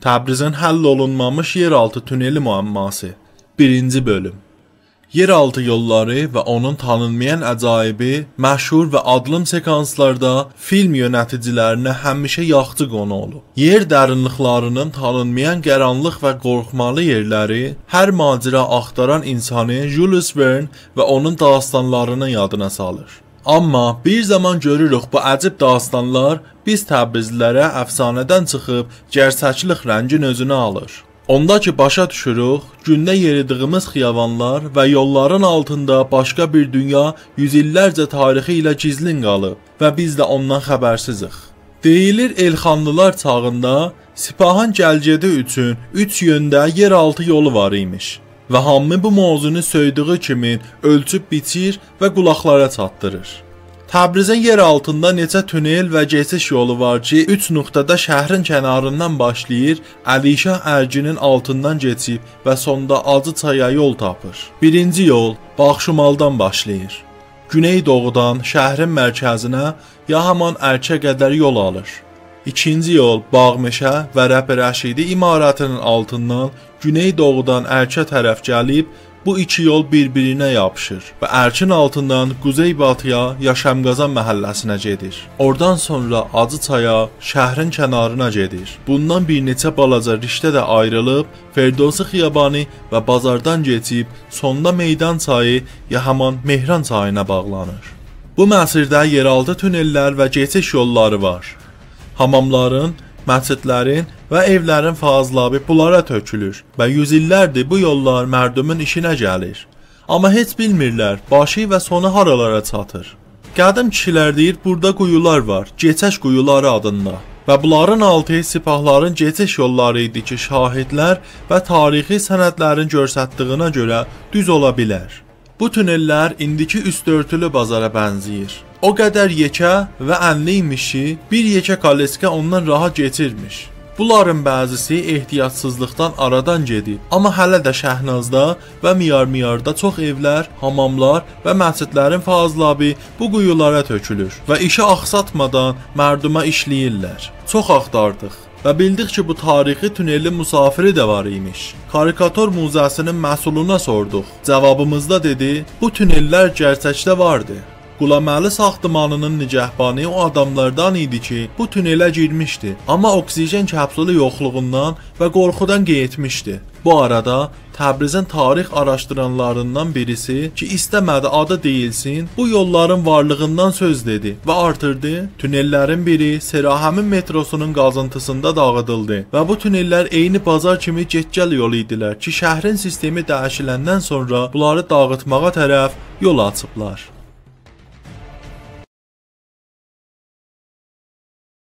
Təbrizin həll olunmamış yeraltı tüneli müəmması. 1-ci bölüm. Yeraltı yolları və onun tanınmayan əcaibi, məşhur və adlım sekanslarda film yönəticilərinə həmişə yaxçı qonu olub. Yer dərinliklərinin tanınmayan qaranlıq və qorxmalı yerləri hər macəra axtaran insanı Jules Verne və onun dastanlarını yadına salır. Amma bir zaman görürük bu əcib dastanlar biz Təbrizlilərə əfsanədən çıxıb gerçəklik rəngin özünü alır. Onda ki başa düşürük, gündə yeridiyimiz xiyavanlar və yolların altında başqa bir dünya yüz illərcə tarixi ilə gizlin qalıb və biz də ondan xəbərsizik. Deyilir Elxanlılar çağında Sipahın gəlgədi üçün 3 yöndə yeraltı yolu var imiş. Və hamı bu mövzunu söydüyü kimi ölçüb biçir və qulaqlara çatdırır. Təbrizin yer altında neçə tünel və keçiş yolu var ki, 3 nöqtədə şəhrin kənarından başlayır, Əlişah Ərginin altından keçib və sonda Acıçaya yol tapır. Birinci yol Bağşumaldan başlayır. Güney doğudan şəhrin mərkəzinə ya haman Ərkə qədər yol alır. İkinci yol Bağmeşə və Rəb-i Rəşidi imarətinin altından güney doğudan Ərkə tərəf gəlib, bu iki yol bir-birinə yapışır və Ərkin altından quzey-batıya ya Şəmqazan məhəlləsinə gedir. Oradan sonra Acıçaya, şəhrin kənarına gedir. Bundan bir neçə balaca riştə də ayrılıb, Ferdowsi xiyabanı və bazardan keçib, sonda Meydan çayı ya haman Mehran çayına bağlanır. Bu məsirdə yeraltı tünellər və keçiş yolları var. Hamamların, məscidlərin və evlərin fazlabı bunlara tökülür və yüz illərdir bu yollar mərdumun işinə gəlir. Amma heç bilmirlər başı və sonu haralara çatır. Qədim kişilər deyir burada quyular var, keçəş quyuları adında. Və bunların altı sipahların keçiş yolları idi ki, şahidlər və tarixi sənədlərin göstərdiyinə görə düz ola bilər. Bu tünellər indiki üstörtülü bazara bənzəyir. O qədər yekə və ənli imiş ki, bir yekə kaleska ondan rahat geçirmiş. Bunların bəzisi ehtiyatsızlıqdan aradan gedib, amma hələ də Şəhnazda və Miyar-Miyarda çox evlər, hamamlar və məscidlərin fazlabı bu quyulara tökülür və işi axsatmadan mərduma işləyirlər. Çox axtardıq və bildik ki, bu tarixi tünelin musafiri də var imiş. Karikator muzəsinin məsuluna sorduq. Cavabımızda dedi, bu tünellər gerçəkdə vardı. Qulaməli saxtamanının nigəhbanı o adamlardan idi ki, bu tünelə girmişdi, amma oksigen kapsulu yoxluğundan və qorxudan getmişdi. Bu arada Təbrizin tarix araşdıranlarından birisi ki, istəmədi adı deyilsin, bu yolların varlığından söz dedi və artırdı. Tünellərin biri Serahəmin metrosunun qazıntısında dağıdıldı və bu tünellər eyni bazar kimi get-gəl yolu idilər ki, şəhrin sistemi dəyişiləndən sonra bunları dağıtmağa tərəf yol açıblar.